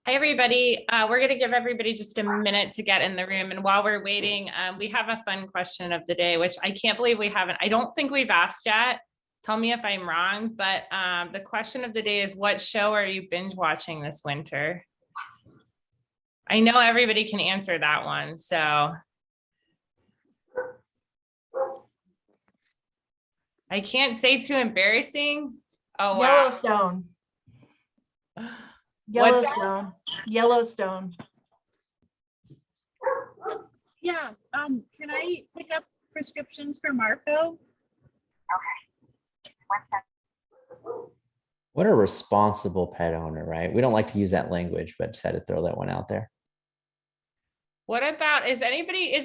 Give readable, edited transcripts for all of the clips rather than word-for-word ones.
Hi, everybody. We're going to give everybody just a minute to get in the room. And while we're waiting, we have a fun question of the day, which I can't believe we haven't. I don't think we've asked yet. Tell me if I'm wrong, but the question of the day is, what show are you binge watching this winter? I know everybody can answer that one, so. I can't say too embarrassing. Oh, wow. Yellowstone. Yellowstone. Yellowstone. Yeah. Can I pick up prescriptions for Marco? Okay. What a responsible pet owner, right? We don't like to use that language, but just had to throw that one out there. What about, is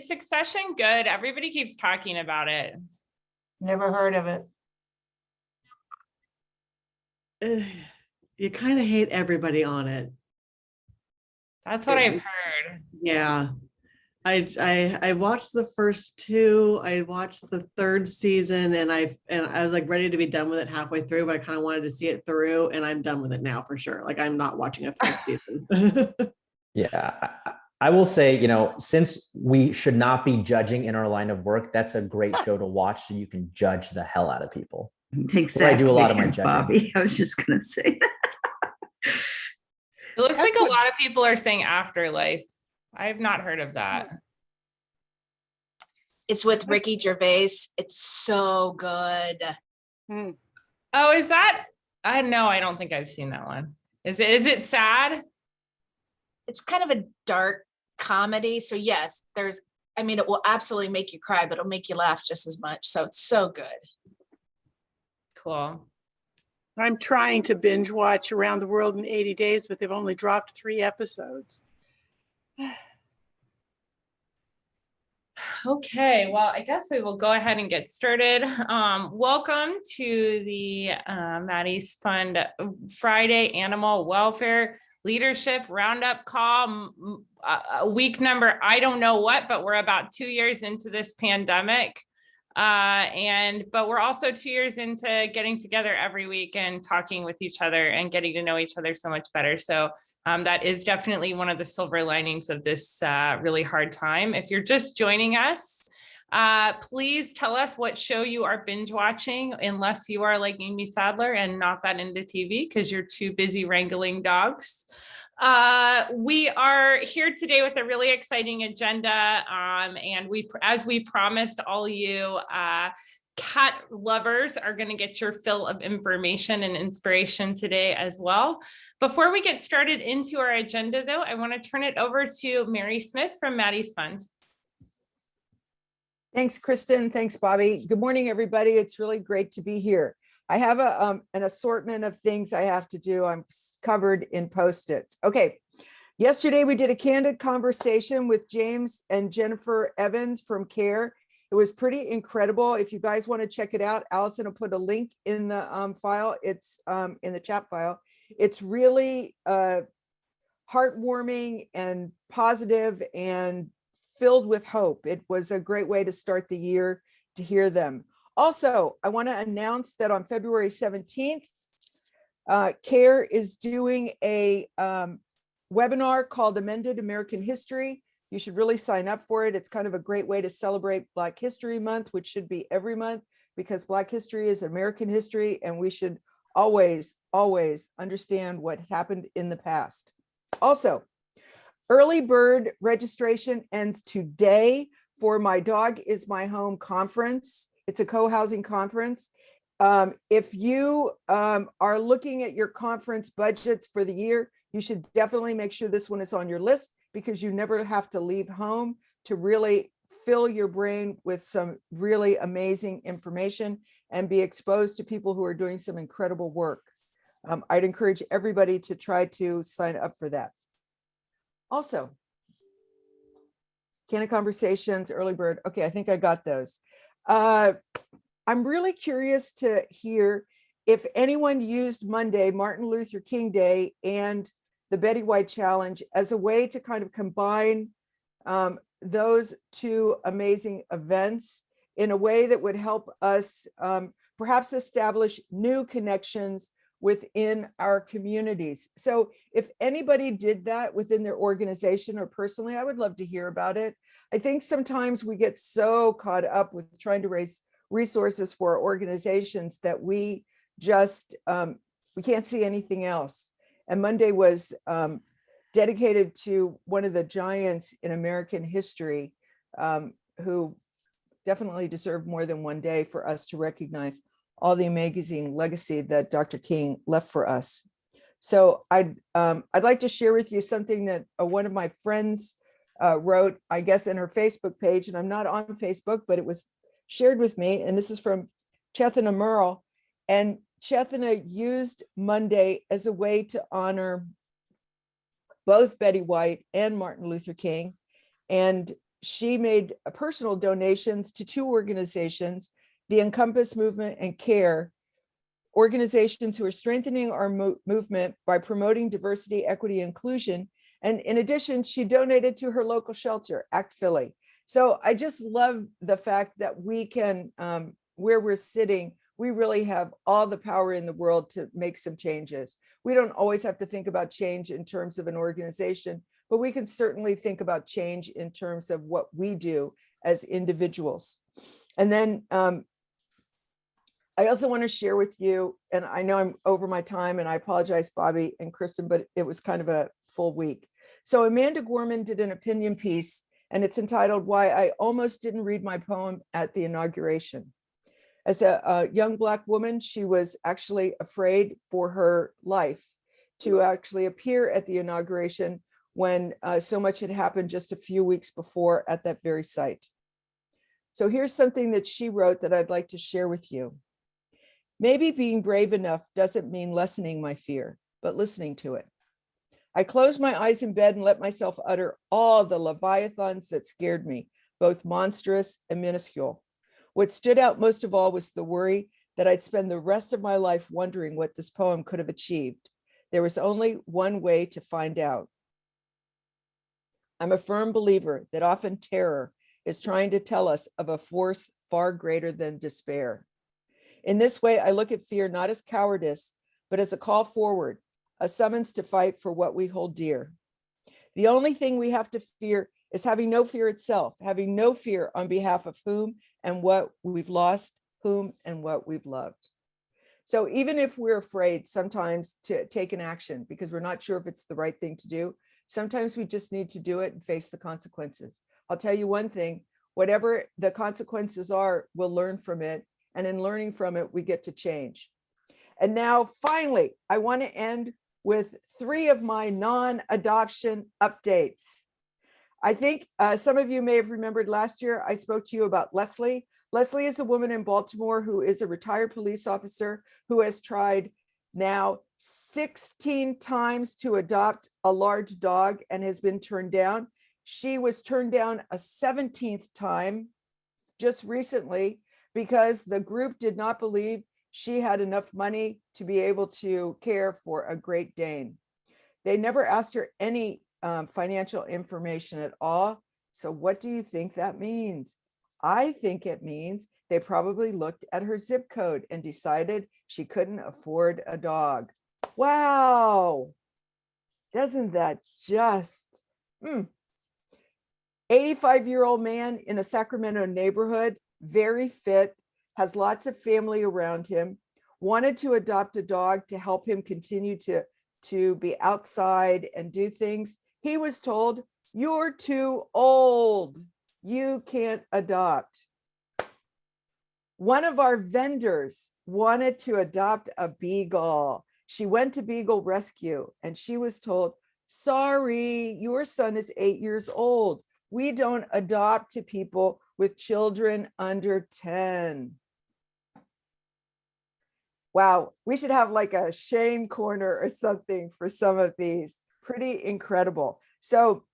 Succession good? Everybody keeps talking about it. Never heard of it. You kind of hate everybody on it. That's what I've heard. Yeah. I watched the first two. I watched the third season and I was like ready to be done with it halfway through, but I kind of wanted to see it through, and I'm done with it now for sure. Like, I'm not watching a third season. Yeah. I will say, since we should not be judging in our line of work, that's a great show to watch so you can judge the hell out of people. Exactly. I do a lot of my judging. Bobby, I was just going to say that. It looks like a lot of people are saying Afterlife. I have not heard of that. It's with Ricky Gervais. It's so good. Oh, is that? No, I don't think I've seen that one. Is it sad? It's kind of a dark comedy. So yes, it will absolutely make you cry, but it'll make you laugh just as much. So it's so good. Cool. I'm trying to binge watch Around the World in 80 Days, but they've only dropped 3 episodes. Okay, well, I guess we will go ahead and get started. Welcome to the Maddie's Fund Friday Animal Welfare Leadership Roundup Call. Week number, I don't know what, but we're about 2 years into this pandemic. But we're also 2 years into getting together every week and talking with each other and getting to know each other so much better. So that is definitely one of the silver linings of this really hard time. If you're just joining us, please tell us what show you are binge watching, unless you are like Amy Sadler and not that into TV because you're too busy wrangling dogs. We are here today with a really exciting agenda, and as we promised all you cat lovers are going to get your fill of information and inspiration today as well. Before we get started into our agenda, though, I want to turn it over to Mary Smith from Maddie's Fund. Thanks, Kristen. Thanks, Bobby. Good morning, everybody. It's really great to be here. I have an assortment of things I have to do. I'm covered in Post-its. Okay. Yesterday, we did a candid conversation with James and Jennifer Evans from CARE. It was pretty incredible. If you guys want to check it out, Allison will put a link in the file. It's in the chat file. It's really heartwarming and positive and filled with hope. It was a great way to start the year to hear them. Also, I want to announce that on February 17th, CARE is doing a webinar called Amended American History. You should really sign up for it. It's kind of a great way to celebrate Black History Month, which should be every month, because Black history is American history, and we should always, always understand what happened in the past. Also, early bird registration ends today for My Dog Is My Home conference. It's a co-housing conference. If you are looking at your conference budgets for the year, you should definitely make sure this one is on your list, because you never have to leave home to really fill your brain with some really amazing information and be exposed to people who are doing some incredible work. I'd encourage everybody to try to sign up for that. Also, Candid Conversations, Early Bird. Okay, I think I got those. I'm really curious to hear if anyone used Monday, Martin Luther King Day, and the Betty White Challenge as a way to kind of combine those two amazing events in a way that would help us perhaps establish new connections within our communities. So if anybody did that within their organization or personally, I would love to hear about it. I think sometimes we get so caught up with trying to raise resources for our organizations that we just, we can't see anything else. And Monday was dedicated to one of the giants in American history, who definitely deserved more than one day for us to recognize all the amazing legacy that Dr. King left for us. So I'd like to share with you something that one of my friends wrote, I guess, in her Facebook page, and I'm not on Facebook, but it was shared with me. And this is from Chethana Merle. And Chethana used Monday as a way to honor both Betty White and Martin Luther King. And she made personal donations to two organizations, the Encompass Movement and CARE, organizations who are strengthening our movement by promoting diversity, equity, inclusion. And in addition, she donated to her local shelter, Act Philly. So I just love the fact that we can, where we're sitting, we really have all the power in the world to make some changes. We don't always have to think about change in terms of an organization, but we can certainly think about change in terms of what we do as individuals. And then I also want to share with you, and I know I'm over my time, and I apologize, Bobby and Kristen, but it was kind of a full week. So Amanda Gorman did an opinion piece, and it's entitled "Why I Almost Didn't Read My Poem at the Inauguration." As a young Black woman, she was actually afraid for her life to actually appear at the inauguration when so much had happened just a few weeks before at that very site. So here's something that she wrote that I'd like to share with you. Maybe being brave enough doesn't mean lessening my fear, but listening to it. I closed my eyes in bed and let myself utter all the leviathans that scared me, both monstrous and minuscule. What stood out most of all was the worry that I'd spend the rest of my life wondering what this poem could have achieved. There was only one way to find out. I'm a firm believer that often terror is trying to tell us of a force far greater than despair. In this way, I look at fear not as cowardice, but as a call forward, a summons to fight for what we hold dear. The only thing we have to fear is having no fear itself, having no fear on behalf of whom and what we've lost, whom and what we've loved. So even if we're afraid sometimes to take an action because we're not sure if it's the right thing to do, sometimes we just need to do it and face the consequences. I'll tell you one thing, whatever the consequences are, we'll learn from it. And in learning from it, we get to change. And now, finally, I want to end with 3 of my non-adoption updates. I think some of you may have remembered last year, I spoke to you about Leslie. Leslie is a woman in Baltimore who is a retired police officer who has tried now 16 times to adopt a large dog and has been turned down. She was turned down a 17th time just recently because the group did not believe she had enough money to be able to care for a Great Dane. They never asked her any financial information at all. So what do you think that means? I think it means they probably looked at her zip code and decided she couldn't afford a dog. Wow. Doesn't that just... 85-year-old man in a Sacramento neighborhood, very fit, has lots of family around him, wanted to adopt a dog to help him continue to be outside and do things. He was told, "You're too old. You can't adopt." One of our vendors wanted to adopt a beagle. She went to Beagle Rescue and she was told, "Sorry, your son is 8 years old. We don't adopt to people with children under 10. Wow, we should have like a shame corner or something for some of these. Pretty incredible. So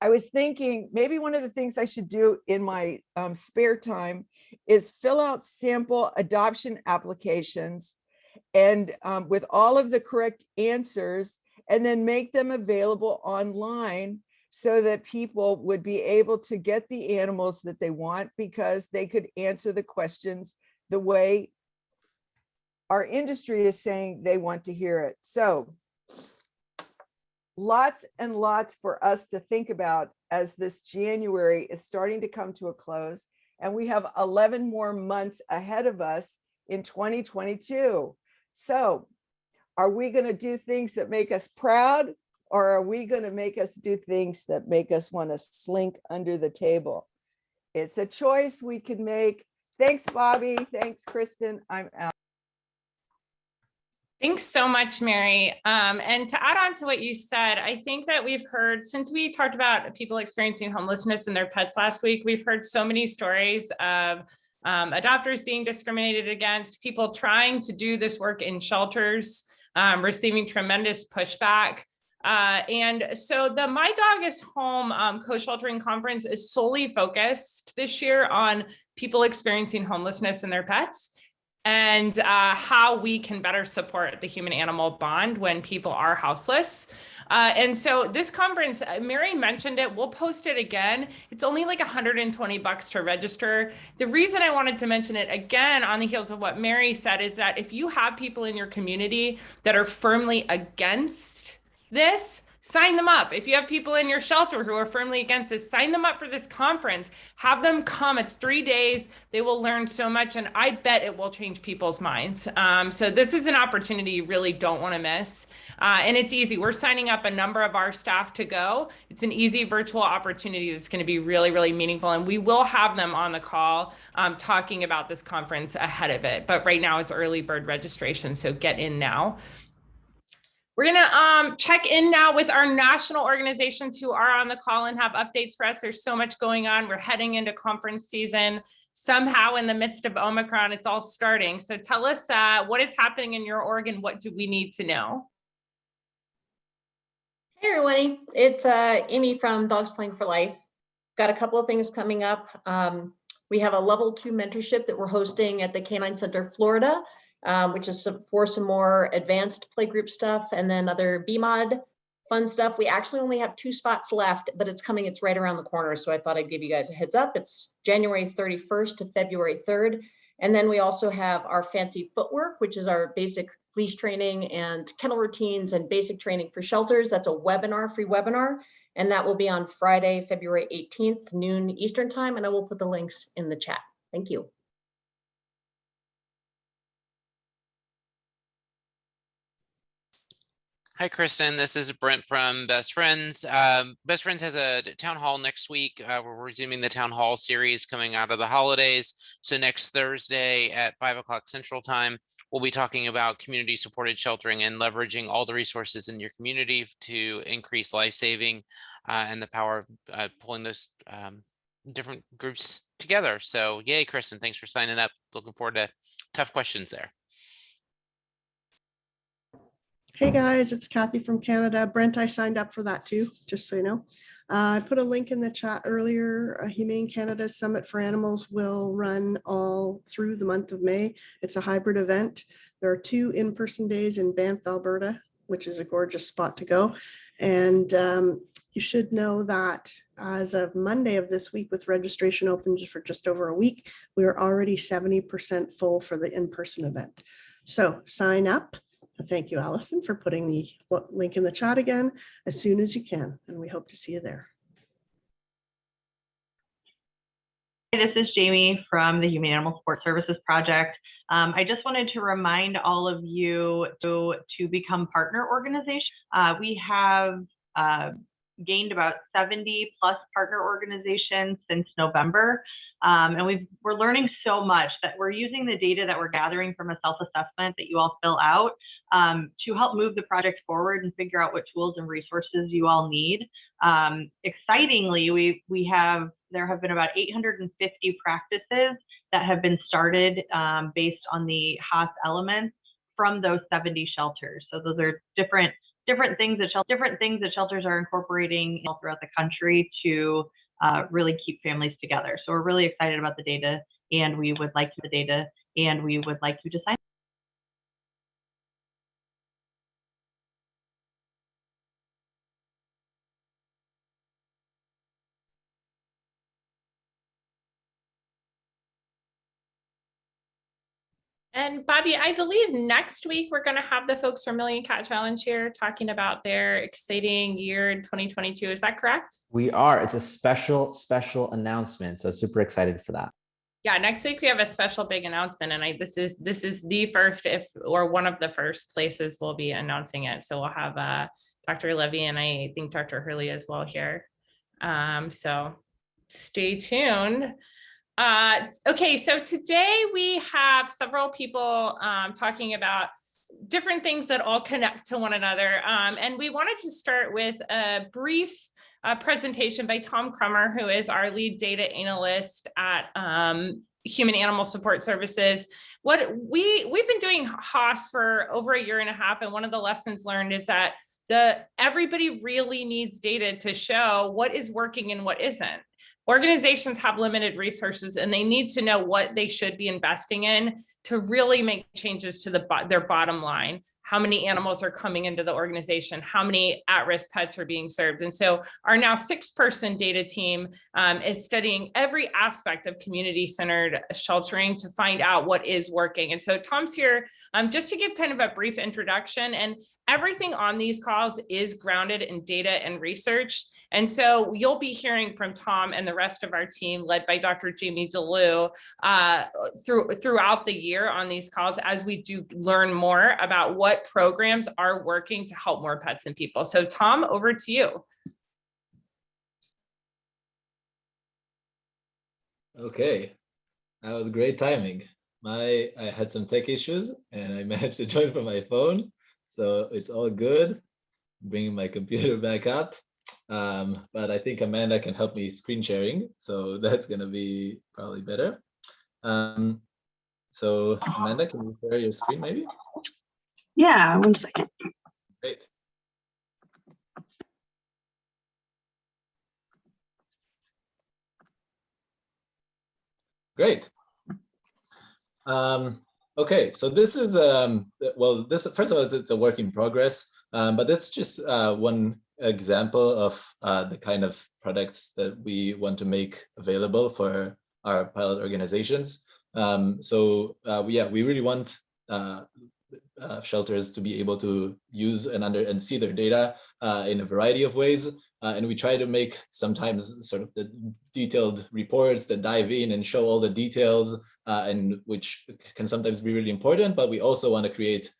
I was thinking maybe one of the things I should do in my spare time is fill out sample adoption applications and with all of the correct answers, and then make them available online so that people would be able to get the animals that they want because they could answer the questions the way our industry is saying they want to hear it. So lots and lots for us to think about as this January is starting to come to a close. And we have 11 more months ahead of us in 2022. So are we going to do things that make us proud, or are we going to make us do things that make us want to slink under the table? It's a choice we can make. Thanks, Bobby. Thanks, Kristen. I'm out. Thanks so much, Mary. And to add on to what you said, I think that we've heard, since we talked about people experiencing homelessness and their pets last week, we've heard so many stories of adopters being discriminated against, people trying to do this work in shelters, receiving tremendous pushback. And so the My Dog is Home co-sheltering conference is solely focused this year on people experiencing homelessness and their pets, and how we can better support the human-animal bond when people are houseless. And so this conference, Mary mentioned it, we'll post it again. It's only like $120 to register. The reason I wanted to mention it again on the heels of what Mary said is that if you have people in your community that are firmly against this, sign them up. If you have people in your shelter who are firmly against this, sign them up for this conference. Have them come. It's 3 days. They will learn so much, and I bet it will change people's minds. So this is an opportunity you really don't want to miss. And it's easy. We're signing up a number of our staff to go. It's an easy virtual opportunity that's going to be really, really meaningful. And we will have them on the call talking about this conference ahead of it. But right now it's early bird registration, so get in now. We're gonna check in now with our national organizations who are on the call and have updates for us. There's so much going on. We're heading into conference season. Somehow in the midst of Omicron, it's all starting. So tell us what is happening in your org and what do we need to know? Hey everybody, it's Amy from Dogs Playing for Life. Got a couple of things coming up. We have a level 2 mentorship that we're hosting at the Canine Center, Florida, which is for some more advanced playgroup stuff and then other BMOD fun stuff. We actually only have 2 spots left, but it's coming, it's right around the corner. So I thought I'd give you guys a heads up. It's January 31st to February 3rd. And then we also have our fancy footwork, which is our basic leash training and kennel routines and basic training for shelters. That's a webinar, free webinar. And that will be on Friday, February 18th, noon Eastern time. And I will put the links in the chat. Thank you. Hi, Kristen. This is Brent from Best Friends. Best Friends has a town hall next week. We're resuming the town hall series coming out of the holidays. So next Thursday at 5 o'clock Central Time, we'll be talking about community supported sheltering and leveraging all the resources in your community to increase life saving and the power of pulling those different groups together. So yay, Kristen, thanks for signing up. Looking forward to tough questions there. Hey guys, it's Kathy from Canada. Brent, I signed up for that too, just so you know. I put a link in the chat earlier. Humane Canada Summit for Animals will run all through the month of May. It's a hybrid event. There are 2 in-person days in Banff, Alberta, which is a gorgeous spot to go. And you should know that as of Monday of this week, with registration open for just over a week, we are already 70% full for the in-person event. So sign up. Thank you, Allison, for putting the link in the chat again as soon as you can, and we hope to see you there. Hey, this is Jamie from the Humane Animal Support Services Project. I just wanted to remind all of you to become partner organizations. We have gained about 70 plus partner organizations since November. And we're learning so much that we're using the data that we're gathering from a self-assessment that you all fill out to help move the project forward and figure out what tools and resources you all need. Excitingly, there have been about 850 practices that have been started based on the Haas elements from those 70 shelters. So those are different things that shelters are incorporating all throughout the country to really keep families together. So we're really excited about the data, and we would like you to sign. And Bobby, I believe next week we're going to have the folks from Million Cat Challenge here talking about their exciting year in 2022. Is that correct? We are. It's a special announcement. So super excited for that. Yeah, next week we have a special big announcement, and this is the first, or one of the first places we'll be announcing it. So we'll have Dr. Levy and I think Dr. Hurley as well here. So stay tuned. Okay, so today we have several people talking about different things that all connect to one another. And we wanted to start with a brief presentation by Tom Crummer, who is our lead data analyst at Human Animal Support Services. We've been doing HOS for over a year and a half, and one of the lessons learned is that everybody really needs data to show what is working and what isn't. Organizations have limited resources and they need to know what they should be investing in to really make changes to their bottom line. How many animals are coming into the organization? How many at-risk pets are being served? And so our now 6-person data team is studying every aspect of community-centered sheltering to find out what is working. And so Tom's here just to give kind of a brief introduction, and everything on these calls is grounded in data and research. And so you'll be hearing from Tom and the rest of our team, led by Dr. Jamie DeLu, throughout the year on these calls as we do learn more about what programs are working to help more pets and people. So Tom, over to you. Okay, that was great timing. I had some tech issues and I managed to join from my phone. So it's all good. Bringing my computer back up. But I think Amanda can help me screen sharing. So that's going to be probably better. So Amanda, can you share your screen maybe? Yeah, 1 second. Great. Great. Okay, so this is, well, this, first of all, it's a work in progress, but that's just one example of the kind of products that we want to make available for our pilot organizations. Yeah, we really want shelters to be able to use and see their data in a variety of ways. And we try to make sometimes sort of the detailed reports that dive in and show all the details, and which can sometimes be really important, but we also want to create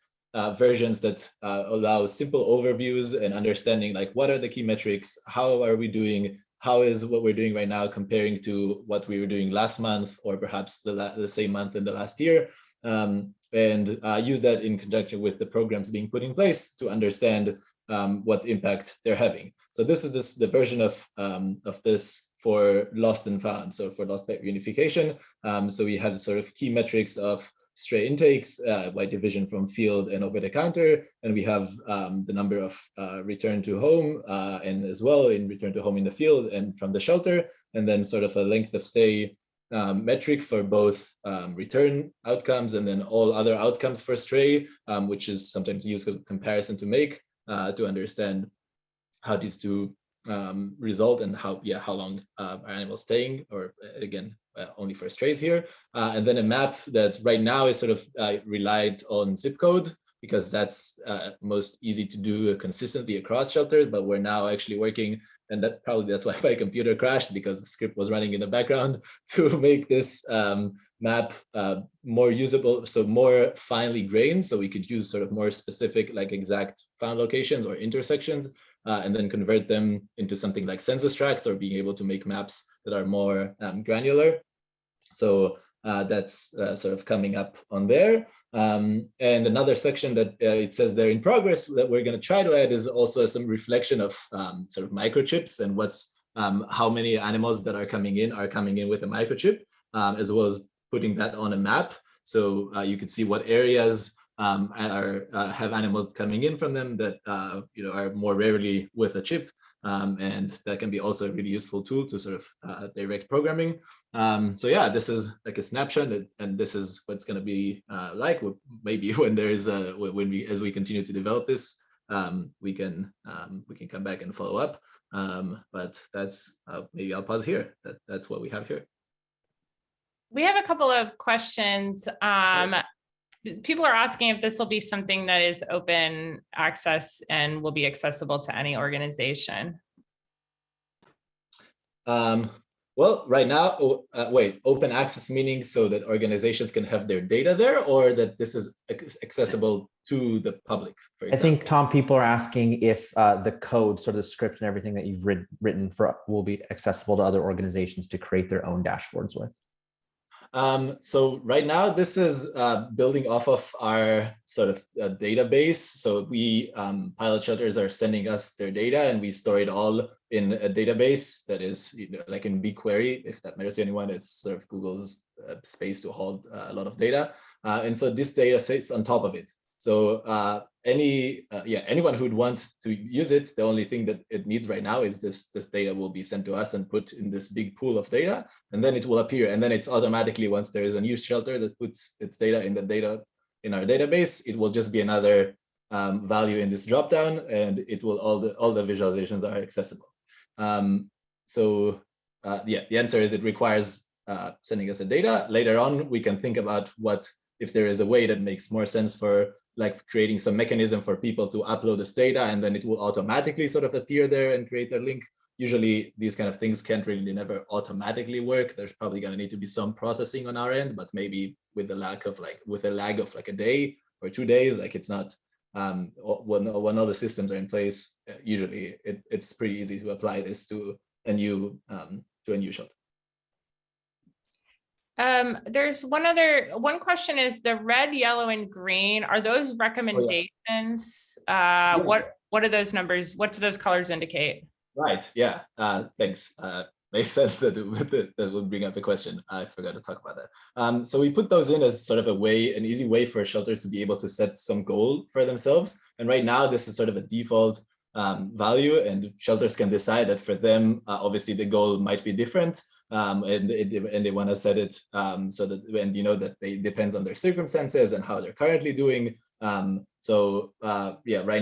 versions that allow simple overviews and understanding, like what are the key metrics, how are we doing, how is what we're doing right now comparing to what we were doing last month, or perhaps the same month in the last year, and use that in conjunction with the programs being put in place to understand what impact they're having. So this is the version of this for lost and found, so for lost pet reunification. So we have sort of key metrics of stray intakes by division from field and over the counter, and we have the number of return to home and as well in return to home in the field and from the shelter, and then sort of a length of stay metric for both return outcomes and then all other outcomes for stray, which is sometimes used as a comparison to make to understand how these two result and how long are animals staying, or again, only for strays here. And then a map that right now is sort of relied on zip code, because that's most easy to do consistently across shelters, but we're now actually working, and that's why my computer crashed, because the script was running in the background, to make this map more usable, so more finely grained, so we could use sort of more specific, like exact found locations or intersections, and then convert them into something like census tracts, or being able to make maps that are more granular. So that's sort of coming up on there. And another section that it says they're in progress that we're going to try to add is also some reflection of sort of microchips and what's how many animals that are coming in with a microchip, as well as putting that on a map. So you could see what areas have animals coming in from them that are more rarely with a chip, and that can be also a really useful tool to sort of direct programming. So yeah, this is like a snapshot, and this is what's going to be like maybe when there is as we continue to develop this, we can come back and follow up. But that's maybe I'll pause here. That's what we have here. We have a couple of questions. people are asking if this will be something that is open access and will be accessible to any organization. Well, right now, open access meaning so that organizations can have their data there, or that this is accessible to the public, for I example? think, Tom, people are asking if the code, sort of the script and everything that you've written for will be accessible to other organizations to create their own dashboards with. So right now, this is building off of our sort of database. So we, pilot shelters are sending us their data, and we store it all in a database that is, like in BigQuery, if that matters to anyone. It's sort of Google's space to hold a lot of data. And so this data sits on top of it. So anyone who'd want to use it, the only thing that it needs right now is this data will be sent to us and put in this big pool of data, and then it will appear. And then it's automatically, once there is a new shelter that puts its data in our database, it will just be another value in this dropdown, and it will all the visualizations are accessible. The answer is it requires sending us the data. Later on, we can think about what if there is a way that makes more sense for like creating some mechanism for people to upload this data, and then it will automatically sort of appear there and create a link. Usually these kind of things can't really never automatically work. There's probably going to need to be some processing on our end, but maybe with a lag of like a day or 2 days, like it's not when all the systems are in place, usually it's pretty easy to apply this to a new shelter. There's one question is the red, yellow, and green. Are those recommendations? What are those numbers? What do those colors indicate? Right. Yeah. Thanks. Makes sense that would bring up a question. I forgot to talk about that. So we put those in as sort of an easy way for shelters to be able to set some goal for themselves. And right now, this is sort of a default value, and shelters can decide that for them, obviously the goal might be different. And they want to set it so that when that it depends on their circumstances and how they're currently doing. Right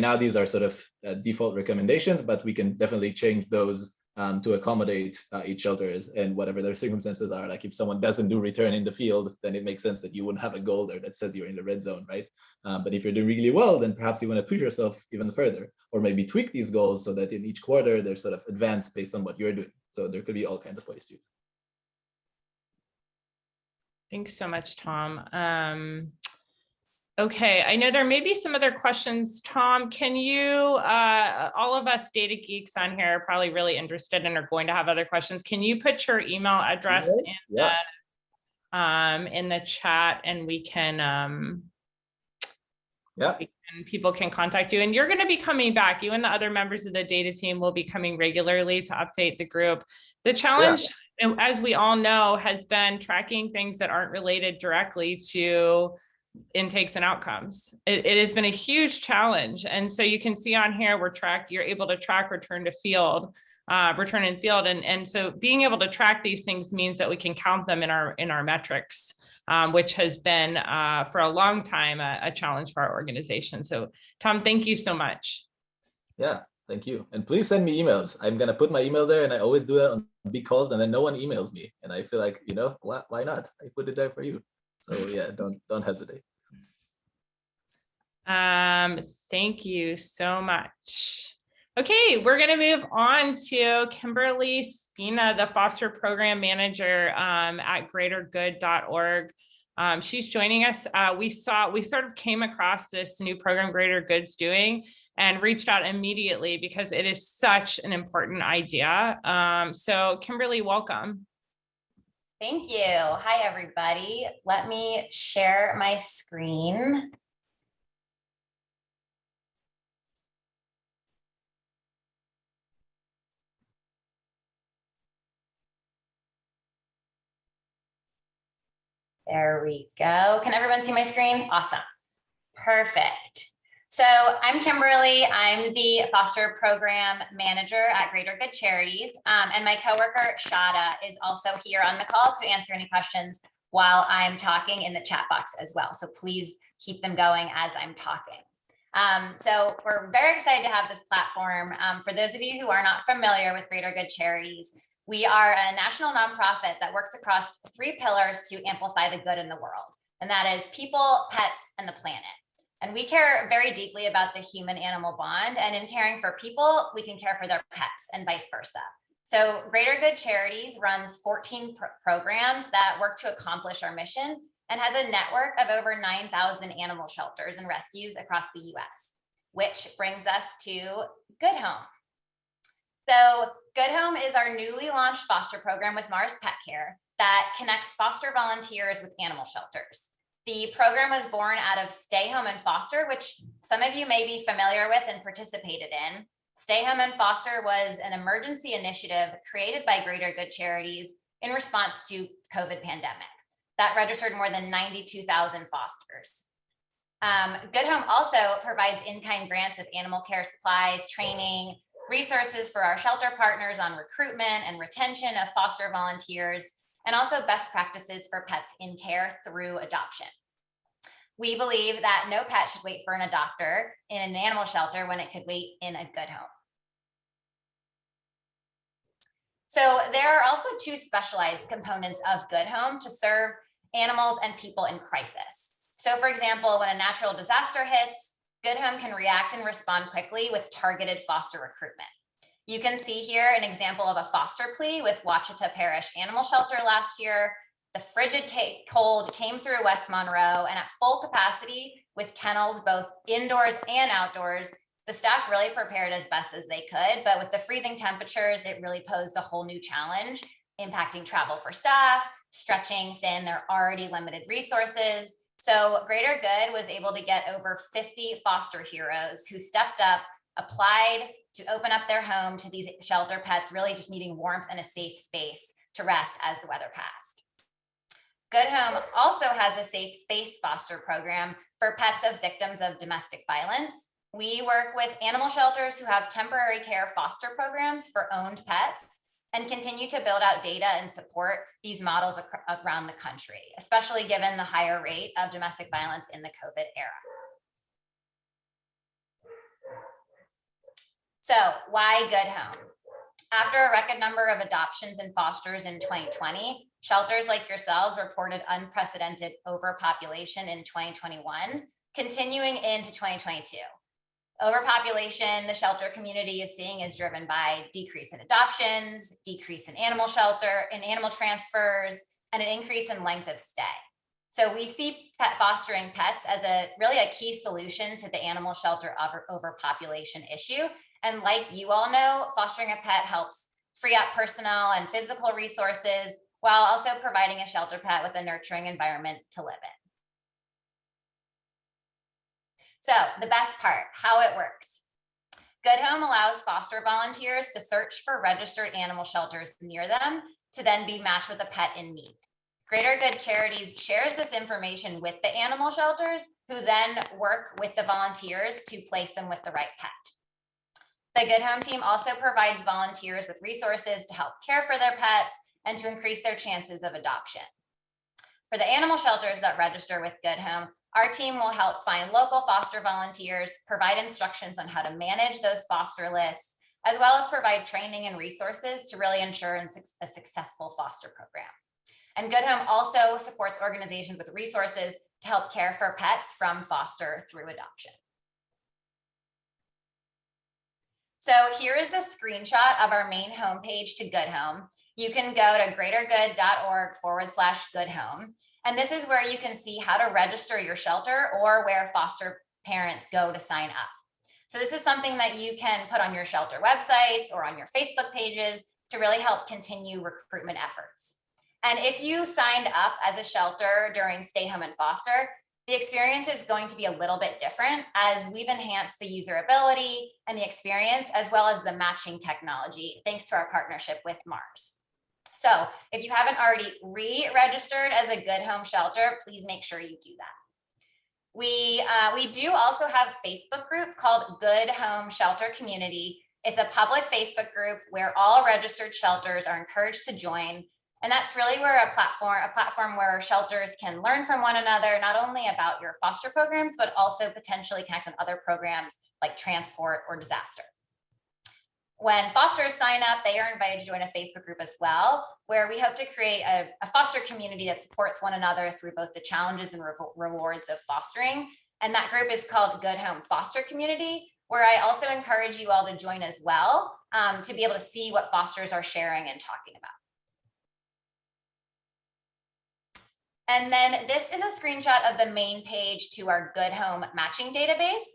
now these are sort of default recommendations, but we can definitely change those to accommodate each shelters and whatever their circumstances are. Like if someone doesn't do return in the field, then it makes sense that you wouldn't have a goal there that says you're in the red zone, right? But if you're doing really well, then perhaps you want to push yourself even further, or maybe tweak these goals so that in each quarter they're sort of advanced based on what you're doing. So there could be all kinds of ways to use it. Thanks so much, Tom. Okay, I know there may be some other questions. Tom, can you, all of us data geeks on here are probably really interested and are going to have other questions. Can you put your email address in the chat, and we can, people can contact you, and you're going to be coming back. You and the other members of the data team will be coming regularly to update the group. The challenge, as we all know, has been tracking things that aren't related directly to intakes and outcomes. It has been a huge challenge. And so you can see on here, you're able to track return in field. And so being able to track these things means that we can count them in our metrics, which has been for a long time a challenge for our organization. So Tom, thank you so much. Yeah, thank you. And please send me emails. I'm going to put my email there, and I always do that on big calls, and then no one emails me. And I feel like, why not? I put it there for you. So yeah, don't hesitate. Thank you so much. Okay, we're going to move on to Kimberly Spina, the Foster Program Manager at greatergood.org. She's joining us. We sort of came across this new program Greater Good's doing and reached out immediately because it is such an important idea. So Kimberly, welcome. Thank you. Hi, everybody. Let me share my screen. There we go. Can everyone see my screen? Awesome. Perfect. So I'm Kimberly. I'm the Foster Program Manager at Greater Good Charities. And my coworker, Shada, is also here on the call to answer any questions while I'm talking in the chat box as well. So please keep them going as I'm talking. So we're very excited to have this platform. For those of you who are not familiar with Greater Good Charities, we are a national nonprofit that works across 3 pillars to amplify the good in the world. and that is people, pets, and the planet. And we care very deeply about the human-animal bond, and in caring for people, we can care for their pets and vice versa. So Greater Good Charities runs 14 programs that work to accomplish our mission and has a network of over 9,000 animal shelters and rescues across the US, which brings us to Good Home. So Good Home is our newly launched foster program with Mars Pet Care that connects foster volunteers with animal shelters. The program was born out of Stay Home and Foster, which some of you may be familiar with and participated in. Stay Home and Foster was an emergency initiative created by Greater Good Charities in response to COVID pandemic that registered more than 92,000 fosters. Good Home also provides in-kind grants of animal care supplies, training, resources for our shelter partners on recruitment and retention of foster volunteers, and also best practices for pets in care through adoption. We believe that no pet should wait for an adopter in an animal shelter when it could wait in a good home. So there are also two specialized components of Good Home to serve animals and people in crisis. So for example, when a natural disaster hits, Good Home can react and respond quickly with targeted foster recruitment. You can see here an example of a foster plea with Wachita Parish Animal Shelter last year. The frigid cold came through West Monroe, and at full capacity with kennels both indoors and outdoors, the staff really prepared as best as they could, but with the freezing temperatures, it really posed a whole new challenge, impacting travel for staff, stretching thin their already limited resources. So Greater Good was able to get over 50 foster heroes who stepped up, applied to open up their home to these shelter pets, really just needing warmth and a safe space to rest as the weather passed. Good Home also has a safe space foster program for pets of victims of domestic violence. We work with animal shelters who have temporary care foster programs for owned pets and continue to build out data and support these models around the country, especially given the higher rate of domestic violence in the COVID era. So why Good Home? After a record number of adoptions and fosters in 2020, shelters like yourselves reported unprecedented overpopulation in 2021, continuing into 2022. Overpopulation, the shelter community is seeing, is driven by decrease in adoptions, decrease in animal transfers, and an increase in length of stay. So we see fostering pets as really a key solution to the animal shelter overpopulation issue. And like you all know, fostering a pet helps free up personnel and physical resources while also providing a shelter pet with a nurturing environment to live in. So the best part, how it works. Good Home allows foster volunteers to search for registered animal shelters near them to then be matched with a pet in need. Greater Good Charities shares this information with the animal shelters, who then work with the volunteers to place them with the right pet. The Good Home team also provides volunteers with resources to help care for their pets and to increase their chances of adoption. For the animal shelters that register with Good Home, our team will help find local foster volunteers, provide instructions on how to manage those foster lists, as well as provide training and resources to really ensure a successful foster program. And Good Home also supports organizations with resources to help care for pets from foster through adoption. So here is a screenshot of our main homepage to Good Home. You can go to greatergood.org/Good Home. And this is where you can see how to register your shelter or where foster parents go to sign up. So this is something that you can put on your shelter websites or on your Facebook pages to really help continue recruitment efforts. And if you signed up as a shelter during Stay Home and Foster, the experience is going to be a little bit different, as we've enhanced the usability and the experience, as well as the matching technology, thanks to our partnership with Mars. So if you haven't already re-registered as a Good Home shelter, please make sure you do that. We do also have a Facebook group called Good Home Shelter Community. It's a public Facebook group where all registered shelters are encouraged to join. And that's really where a platform where shelters can learn from one another, not only about your foster programs, but also potentially connect on other programs like transport or disaster. When fosters sign up, they are invited to join a Facebook group as well, where we hope to create a foster community that supports one another through both the challenges and rewards of fostering. And that group is called Good Home Foster Community, where I also encourage you all to join as well, to be able to see what fosters are sharing and talking about. And then this is a screenshot of the main page to our Good Home matching database.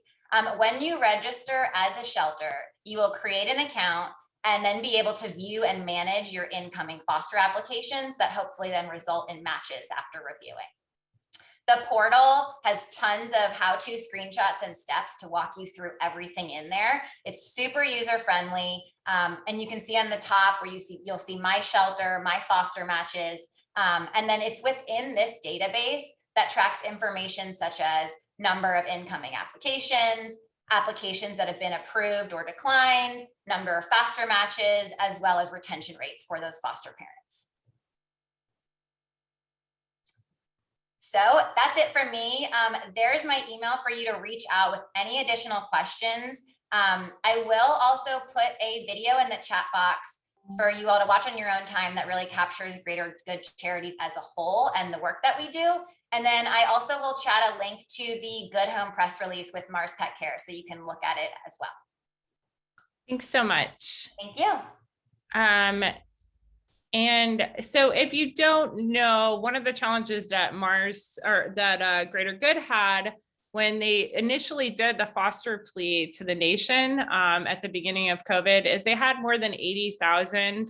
When you register as a shelter, you will create an account and then be able to view and manage your incoming foster applications that hopefully then result in matches after reviewing. The portal has tons of how-to screenshots and steps to walk you through everything in there. It's super user-friendly, and you can see on the top where you'll see my shelter, my foster matches, and then it's within this database that tracks information such as number of incoming applications, applications that have been approved or declined, number of foster matches, as well as retention rates for those foster parents. So that's it for me. There's my email for you to reach out with any additional questions. I will also put a video in the chat box for you all to watch on your own time that really captures Greater Good Charities as a whole and the work that we do. And then I also will chat a link to the Good Home press release with Mars Pet Care, so you can look at it as well. Thanks so much. Thank you. And so if you don't know, one of the challenges that Greater Good had when they initially did the foster plea to the nation at the beginning of COVID is they had more than 80,000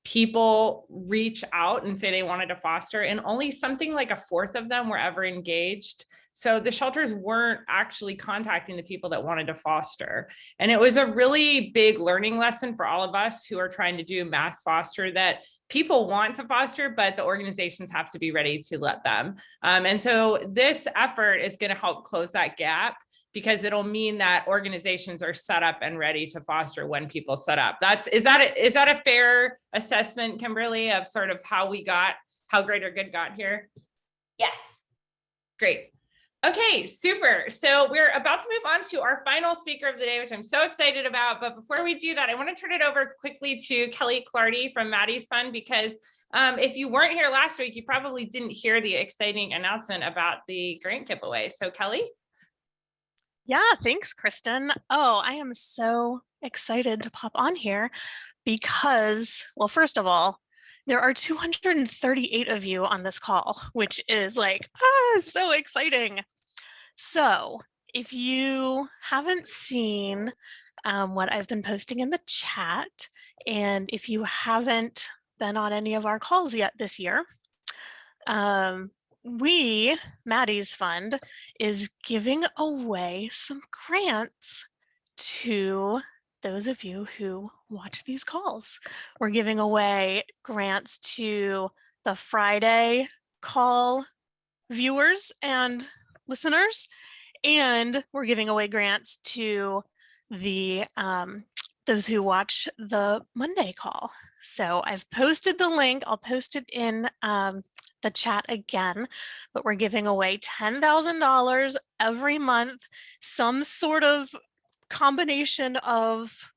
people reach out and say they wanted to foster, and only something like a fourth of them were ever engaged. So the shelters weren't actually contacting the people that wanted to foster. And it was a really big learning lesson for all of us who are trying to do mass foster, that people want to foster, but the organizations have to be ready to let them. And so this effort is going to help close that gap, because it'll mean that organizations are set up and ready to foster when people set up. Is that a fair assessment, Kimberly, of sort of how Greater Good got here? Yes. Great. Okay, super. So we're about to move on to our final speaker of the day, which I'm so excited about. But before we do that, I want to turn it over quickly to Kelly Clardy from Maddie's Fund, because if you weren't here last week, you probably didn't hear the exciting announcement about the grant giveaway. So Kelly? Yeah, thanks, Kristen. Oh, I am so excited to pop on here because, well, first of all, there are 238 of you on this call, which is like, so exciting. So if you haven't seen what I've been posting in the chat, and if you haven't been on any of our calls yet this year, Maddie's Fund, is giving away some grants to those of you who watch these calls. We're giving away grants to the Friday call viewers and listeners, and we're giving away grants to the those who watch the Monday call. So I've posted the link. I'll post it in the chat again, but we're giving away $10,000 every month, some sort of combination of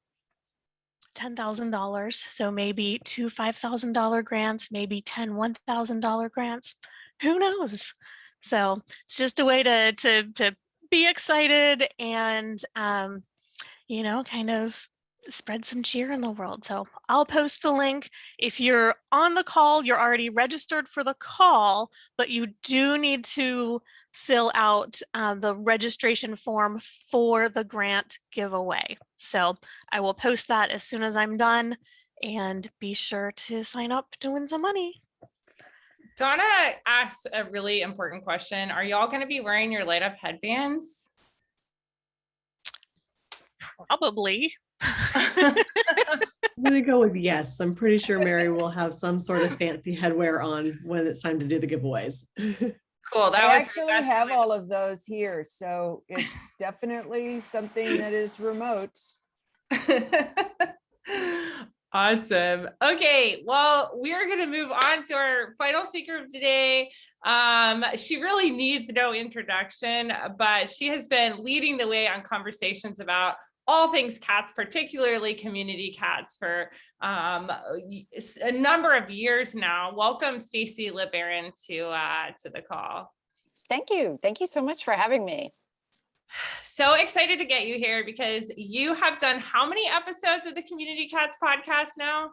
$10,000. So maybe 2 $5,000 grants, maybe 10 $1,000 grants. Who knows? So it's just a way to be excited and kind of spread some cheer in the world. So I'll post the link. If you're on the call, you're already registered for the call, but you do need to fill out the registration form for the grant giveaway. So I will post that as soon as I'm done, and be sure to sign up to win some money. Donna asked a really important question. Are y'all going to be wearing your light up headbands? Probably. I'm going to go with yes. I'm pretty sure Mary will have some sort of fancy headwear on when it's time to do the giveaways. Cool. I actually have all of those here, so it's definitely something that is remote. Awesome. Okay, well, we're going to move on to our final speaker of today. She really needs no introduction, but she has been leading the way on conversations about all things cats, particularly community cats, for a number of years now. Welcome, Stacy Lebaron, to the call. Thank you. Thank you so much for having me. So excited to get you here because you have done how many episodes of the Community Cats podcast now?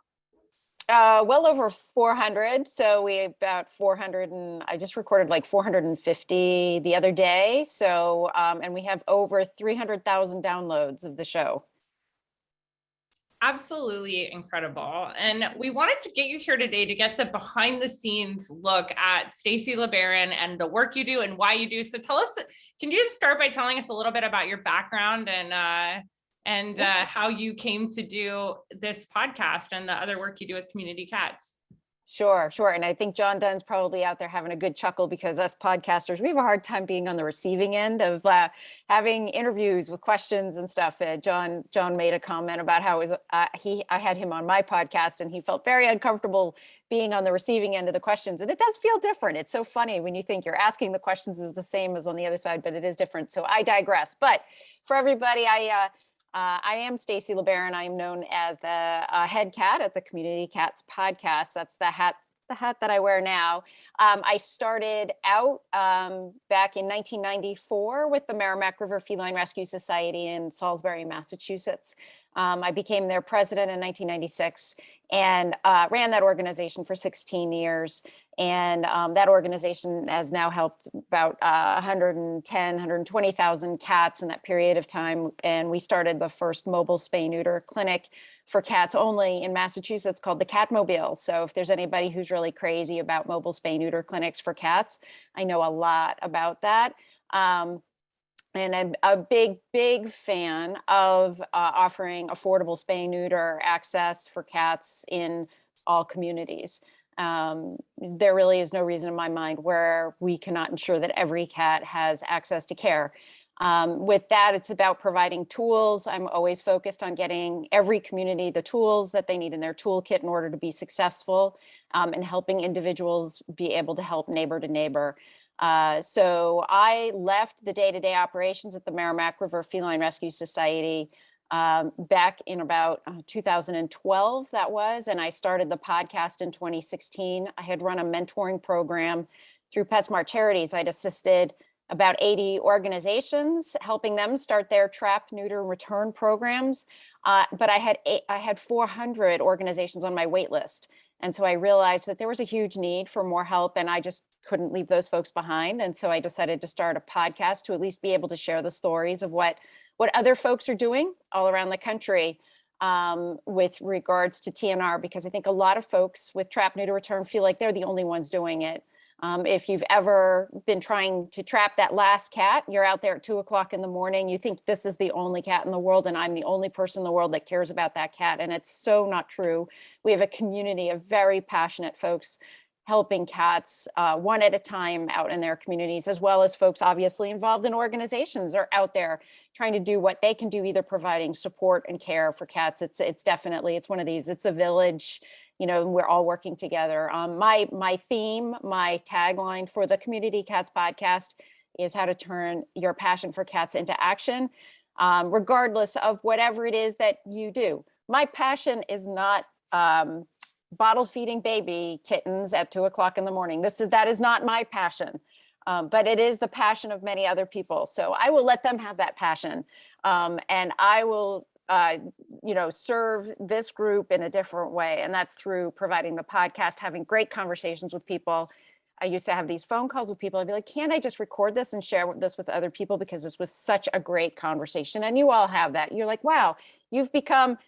Well over 400. So we about 400 and I just recorded like 450 the other day. So, and we have over 300,000 downloads of the show. Absolutely incredible. And we wanted to get you here today to get the behind the scenes look at Stacy Lebaron and the work you do and why you do. So tell us, can you just start by telling us a little bit about your background and how you came to do this podcast and the other work you do with Community Cats? Sure. And I think John Dunn's probably out there having a good chuckle because us podcasters, we have a hard time being on the receiving end of having interviews with questions and stuff. John made a comment about how I had him on my podcast and he felt very uncomfortable being on the receiving end of the questions. And it does feel different. It's so funny when you think you're asking the questions is the same as on the other side, but it is different. So I digress. But for everybody, I am Stacy Lebaron. I am known as the head cat at the Community Cats podcast. That's the hat that I wear now. I started out back in 1994 with the Merrimack River Feline Rescue Society in Salisbury, Massachusetts. I became their president in 1996 and ran that organization for 16 years. And that organization has now helped about 120,000 cats in that period of time. And we started the first mobile spay-neuter clinic for cats only in Massachusetts called the Catmobile. So if there's anybody who's really crazy about mobile spay-neuter clinics for cats, I know a lot about that. And I'm a big fan of offering affordable spay-neuter access for cats in all communities. There really is no reason in my mind where we cannot ensure that every cat has access to care. With that, it's about providing tools. I'm always focused on getting every community the tools that they need in their toolkit in order to be successful, and helping individuals be able to help neighbor to neighbor. So I left the day-to-day operations at the Merrimack River Feline Rescue Society back in about 2012, that was, and I started the podcast in 2016. I had run a mentoring program through PetSmart Charities. I'd assisted about 80 organizations, helping them start their trap, neuter, return programs. But I had 400 organizations on my wait list. And so I realized that there was a huge need for more help and I just couldn't leave those folks behind. And so I decided to start a podcast to at least be able to share the stories of what other folks are doing all around the country with regards to TNR, because I think a lot of folks with trap, neuter, return feel like they're the only ones doing it. If you've ever been trying to trap that last cat, you're out there at 2 o'clock in the morning, you think this is the only cat in the world and I'm the only person in the world that cares about that cat. And it's so not true. We have a community of very passionate folks helping cats one at a time out in their communities, as well as folks obviously involved in organizations are out there trying to do what they can do, either providing support and care for cats. It's definitely, it's one of these, it's a village. You know, we're all working together. My theme, my tagline for the Community Cats podcast is how to turn your passion for cats into action, regardless of whatever it is that you do. My passion is not bottle feeding baby kittens at 2 o'clock in the morning. That is not my passion, but it is the passion of many other people. So I will let them have that passion, and I will serve this group in a different way. And that's through providing the podcast, having great conversations with people. I used to have these phone calls with people. I'd be like, can't I just record this and share this with other people? Because this was such a great conversation. And you all have that. You're like, wow, you've become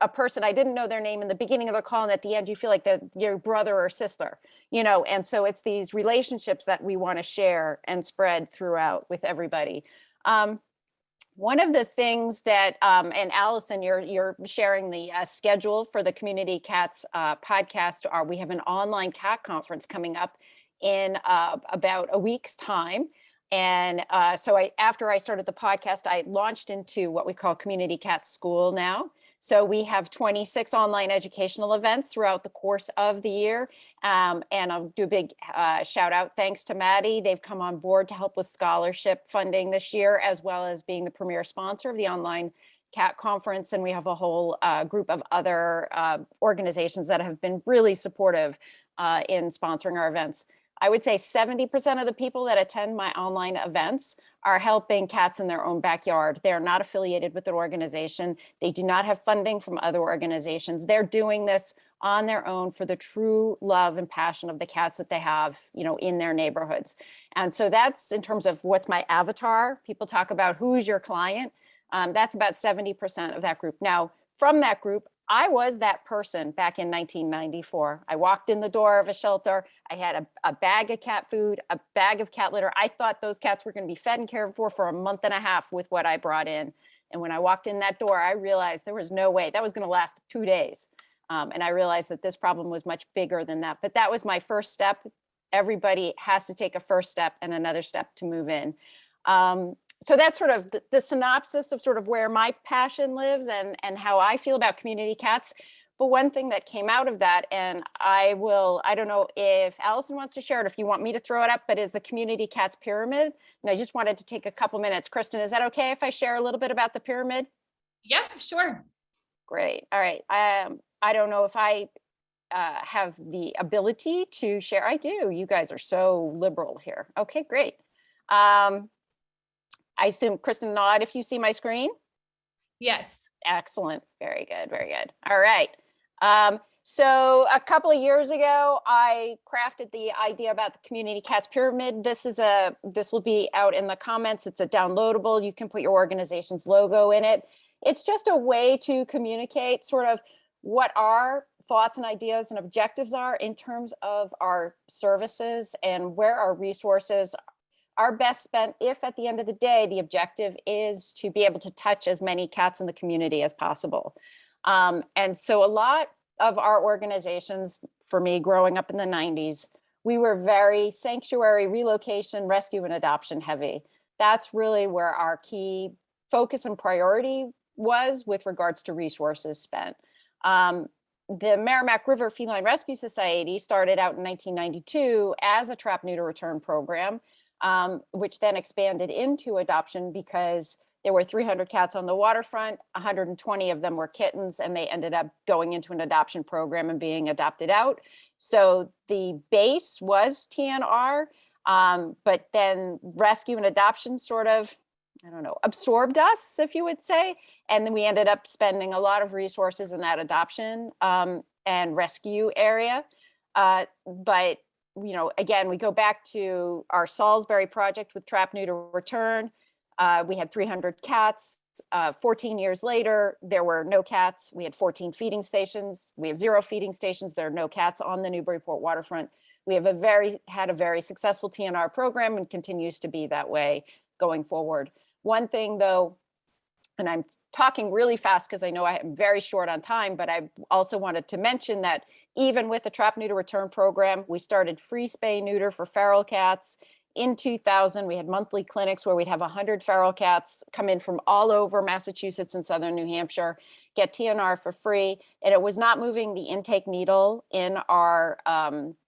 a person. I didn't know their name in the beginning of the call. And at the end, you feel like they're your brother or sister, and so it's these relationships that we want to share and spread throughout with everybody. One of the things that, and Allison, you're sharing the schedule for the Community Cats podcast. We have an online cat conference coming up in about a week's time. And so after I started the podcast, I launched into what we call Community Cats School now. So we have 26 online educational events throughout the course of the year. And I'll do a big shout out. Thanks to Maddie. They've come on board to help with scholarship funding this year, as well as being the premier sponsor of the online Cat Conference, and we have a whole group of other organizations that have been really supportive in sponsoring our events. I would say 70% of the people that attend my online events are helping cats in their own backyard. They're not affiliated with an organization. They do not have funding from other organizations. They're doing this on their own for the true love and passion of the cats that they have, in their neighborhoods. And so that's in terms of what's my avatar. People talk about who's your client. That's about 70% of that group. Now, from that group, I was that person back in 1994. I walked in the door of a shelter. I had a bag of cat food, a bag of cat litter. I thought those cats were going to be fed and cared for a month and a half with what I brought in. And when I walked in that door, I realized there was no way that was going to last 2 days. And I realized that this problem was much bigger than that. But that was my first step. Everybody has to take a first step and another step to move in. So that's sort of the synopsis of sort of where my passion lives and how I feel about community cats. But one thing that came out of that, and I don't know if Allison wants to share it, if you want me to throw it up, but is the Community Cats Pyramid. And I just wanted to take a couple minutes. Kristen, is that okay if I share a little bit about the pyramid? Yep, sure. Great. All right. I don't know if I have the ability to share. I do. You guys are so liberal here. Okay, great. I assume, Kristen, nod if you see my screen. Yes. Excellent. Very good. Very good. All right. So a couple of years ago, I crafted the idea about the Community Cats Pyramid. This will be out in the comments. It's a downloadable. You can put your organization's logo in it. It's just a way to communicate sort of what our thoughts and ideas and objectives are in terms of our services and where our resources are best spent if at the end of the day, the objective is to be able to touch as many cats in the community as possible. And so a lot of our organizations, for me growing up in the 90s, we were very sanctuary, relocation, rescue, and adoption heavy. That's really where our key focus and priority was with regards to resources spent. The Merrimack River Feline Rescue Society started out in 1992 as a trap, neuter, return program, which then expanded into adoption because there were 300 cats on the waterfront, 120 of them were kittens, and they ended up going into an adoption program and being adopted out. So the base was TNR, but then rescue and adoption sort of, absorbed us, if you would say. And then we ended up spending a lot of resources in that adoption and rescue area. But again, we go back to our Salisbury project with Trap, Neuter, Return. We had 300 cats. 14 years later, there were no cats. We had 14 feeding stations. We have 0 feeding stations. There are no cats on the Newburyport waterfront. We have had a very successful TNR program and continues to be that way going forward. One thing though, and I'm talking really fast because I know I am very short on time, but I also wanted to mention that even with the Trap, Neuter, Return program, we started free spay neuter for feral cats. In 2000, we had monthly clinics where we'd have 100 feral cats come in from all over Massachusetts and Southern New Hampshire, get TNR for free. And it was not moving the intake needle in our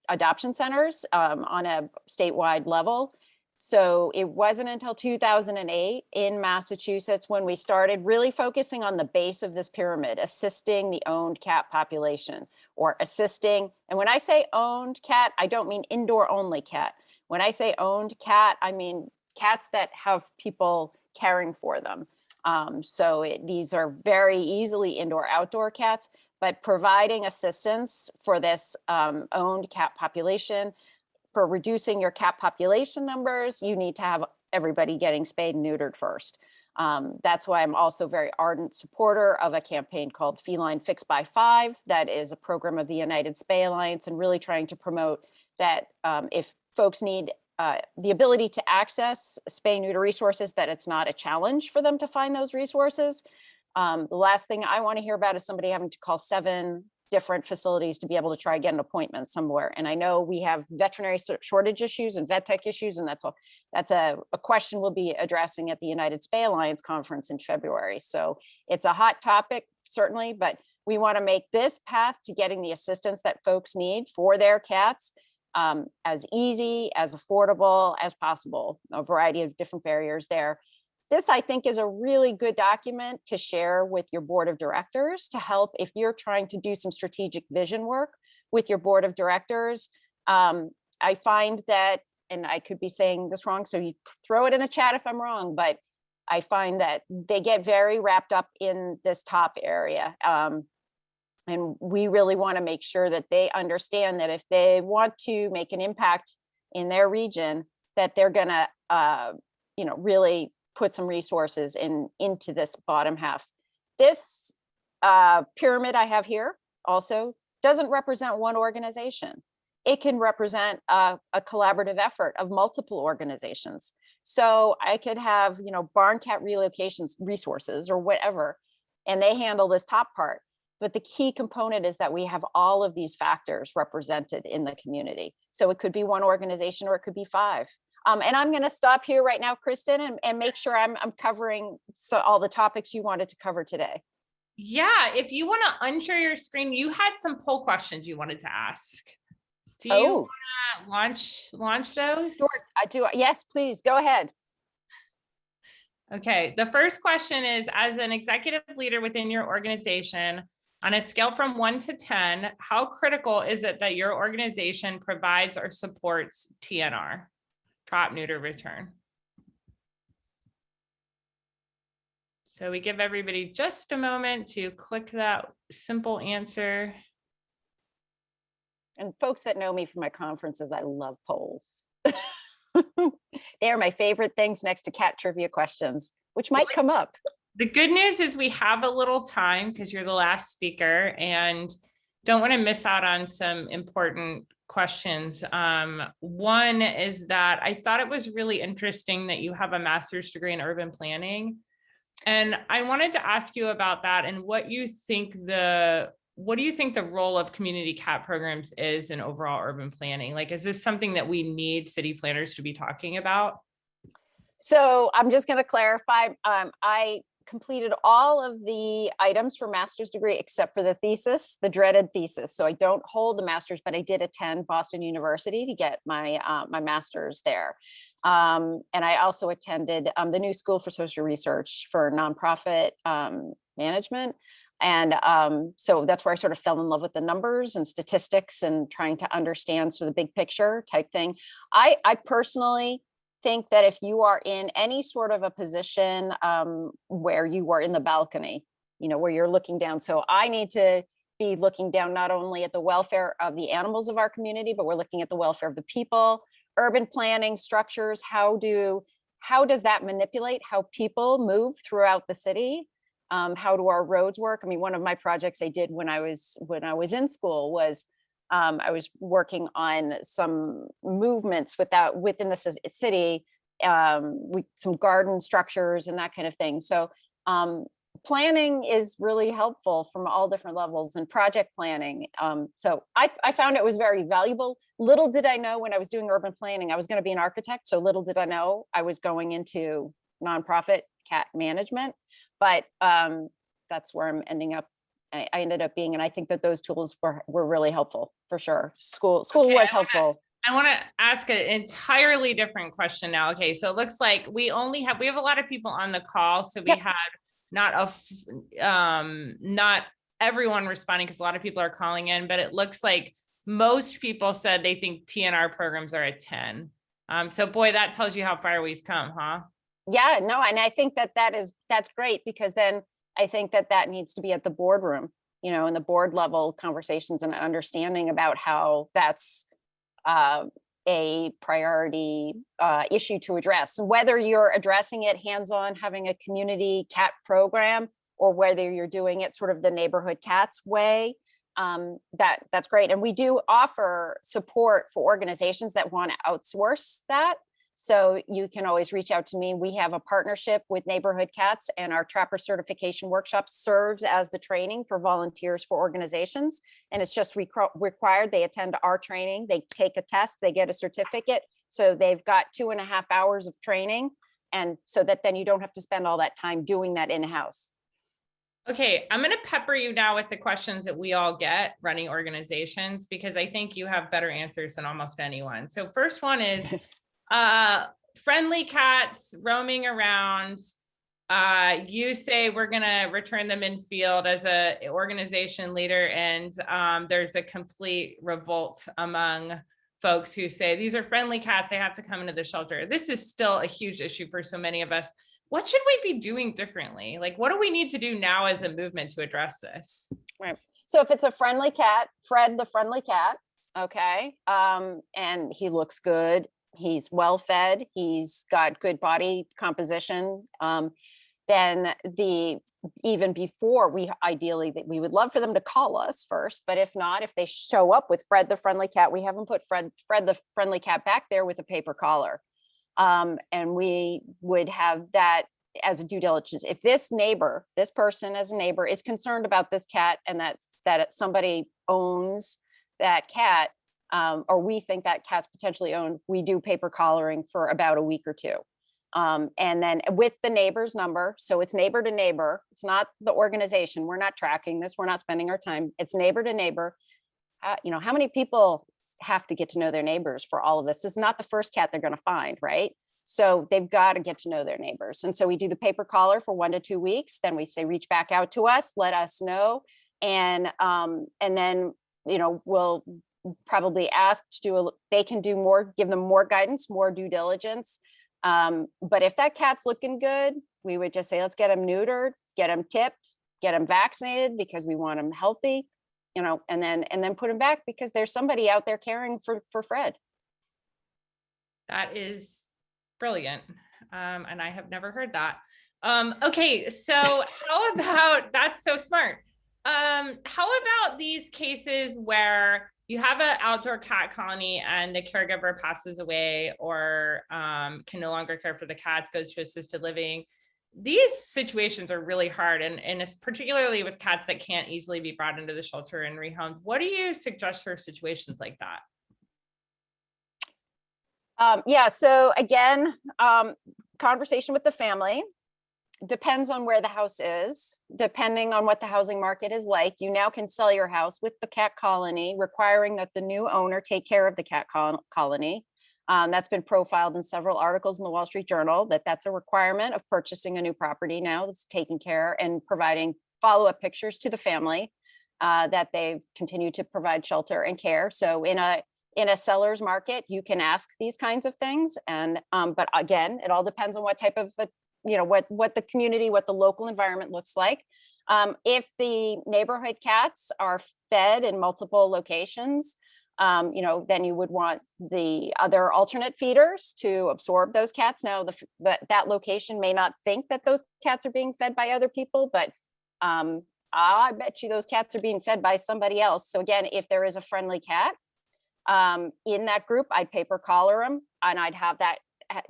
adoption centers on a statewide level. So it wasn't until 2008 in Massachusetts when we started really focusing on the base of this pyramid, assisting the owned cat population or assisting. And when I say owned cat, I don't mean indoor only cat. When I say owned cat, I mean cats that have people caring for them. These are very easily indoor outdoor cats, but providing assistance for this owned cat population. For reducing your cat population numbers, you need to have everybody getting spayed and neutered first. That's why I'm also a very ardent supporter of a campaign called Feline Fix by 5. That is a program of the United Spay Alliance and really trying to promote that if folks need the ability to access spay neuter resources, that it's not a challenge for them to find those resources. The last thing I want to hear about is somebody having to call 7 different facilities to be able to try to get an appointment somewhere. And I know we have veterinary shortage issues and vet tech issues, and that's a question we'll be addressing at the United Spay Alliance conference in February. So it's a hot topic, certainly, but we want to make this path to getting the assistance that folks need for their cats as easy, as affordable as possible, a variety of different barriers there. This, I think, is a really good document to share with your board of directors to help if you're trying to do some strategic vision work with your board of directors. I find that, and I could be saying this wrong, so you throw it in the chat if I'm wrong, but I find that they get very wrapped up in this top area. And we really want to make sure that they understand that if they want to make an impact in their region, that they're going to, really put some resources into this bottom half. This pyramid I have here also doesn't represent one organization. It can represent a collaborative effort of multiple organizations. So I could have, barn cat relocations resources or whatever, and they handle this top part. But the key component is that we have all of these factors represented in the community. So it could be one organization or it could be 5. And I'm going to stop here right now, Kristen, and make sure I'm covering all the topics you wanted to cover today. Yeah, if you want to unshare your screen, you had some poll questions you wanted to ask. Do you want to launch those? Sure, I do. Yes, please go ahead. Okay, the first question is, as an executive leader within your organization, on a scale from 1 to 10, how critical is it that your organization provides or supports TNR, trap, neuter, return? So we give everybody just a moment to click that simple answer. And folks that know me from my conferences, I love polls. They are my favorite things next to cat trivia questions, which might come up. The good news is we have a little time because you're the last speaker and don't want to miss out on some important questions. One is that I thought it was really interesting that you have a master's degree in urban planning. And I wanted to ask you about that and what do you think the role of community cat programs is in overall urban planning? Like, is this something that we need city planners to be talking about? So I'm just going to clarify. I completed all of the items for master's degree except for the thesis, the dreaded thesis. So I don't hold the master's, but I did attend Boston University to get my my master's there. And I also attended the New School for Social Research for nonprofit management. And so that's where I sort of fell in love with the numbers and statistics and trying to understand sort of the big picture type thing. I personally think that if you are in any sort of a position where you are in the balcony, where you're looking down. So I need to be looking down not only at the welfare of the animals of our community, but we're looking at the welfare of the people, urban planning structures. How does that manipulate how people move throughout the city? How do our roads work? I mean, one of my projects I did when I was in school was I was working on some movements within the city, some garden structures and that kind of thing. So planning is really helpful from all different levels and project planning. So I found it was very valuable. Little did I know when I was doing urban planning, I was going to be an architect. So little did I know I was going into nonprofit cat management, but that's where I'm ending up. I ended up being, and I think that those tools were really helpful for sure. School was helpful. I want to ask an entirely different question now. Okay, so it looks like we have a lot of people on the call, so we had not everyone responding because a lot of people are calling in, but it looks like most people said they think TNR programs are a 10. So boy, that tells you how far we've come, huh? Yeah, no, and I think that's great because then I think that needs to be at the boardroom, in the board level conversations and understanding about how that's a priority issue to address. Whether you're addressing it hands-on, having a community cat program, or whether you're doing it sort of the neighborhood cats way, that's great. And we do offer support for organizations that want to outsource that. So you can always reach out to me. We have a partnership with Neighborhood Cats, and our Trapper certification workshop serves as the training for volunteers for organizations. And it's just required. They attend our training, they take a test, they get a certificate. So they've got 2.5 hours of training. And so that then you don't have to spend all that time doing that in-house. Okay, I'm going to pepper you now with the questions that we all get running organizations, because I think you have better answers than almost anyone. So first one is, friendly cats roaming around. You say we're gonna return them in field as a organization leader, and there's a complete revolt among folks who say these are friendly cats, they have to come into the shelter. This is still a huge issue for so many of us. What should we be doing differently? Like, what do we need to do now as a movement to address this? Right. So if it's a friendly cat, Fred the friendly cat, okay, and he looks good, he's well fed, he's got good body composition, then even before ideally that we would love for them to call us first, but if not, if they show up with Fred the friendly cat, we have them put Fred the friendly cat back there with a paper collar. And we would have that as a due diligence. If this person as a neighbor is concerned about this cat and that somebody owns that cat, or we think that cat's potentially owned, we do paper collaring for about a week or two. And then with the neighbor's number, so it's neighbor to neighbor, it's not the organization, we're not tracking this, we're not spending our time, it's neighbor to neighbor. How many people have to get to know their neighbors for all of this? This is not the first cat they're going to find, right? So they've got to get to know their neighbors. And so we do the paper collar for 1 to 2 weeks. Then we say, reach back out to us, let us know. And then, we'll probably ask to they can do more, give them more guidance, more due diligence. But if that cat's looking good, we would just say, let's get him neutered, get him tipped, get him vaccinated because we want him healthy, and then put him back because there's somebody out there caring for Fred. That is brilliant. And I have never heard that. Okay, so how about, that's so smart. How about these cases where you have an outdoor cat colony and the caregiver passes away or can no longer care for the cats, goes to assisted living? These situations are really hard, and it's particularly with cats that can't easily be brought into the shelter and rehomed. What do you suggest for situations like that? So again, conversation with the family. Depends on where the house is, depending on what the housing market is like. You now can sell your house with the cat colony, requiring that the new owner take care of the cat colony. That's been profiled in several articles in the Wall Street Journal, that's a requirement of purchasing a new property now, that's taking care and providing follow-up pictures to the family that they've continued to provide shelter and care. So in a seller's market, you can ask these kinds of things. And but again, it all depends on what type of what the community, what the local environment looks like. If the neighborhood cats are fed in multiple locations, then you would want the other alternate feeders to absorb those cats. Now, that location may not think that those cats are being fed by other people, but I bet you those cats are being fed by somebody else. So again, if there is a friendly cat in that group, I'd paper collar them, and I'd have that,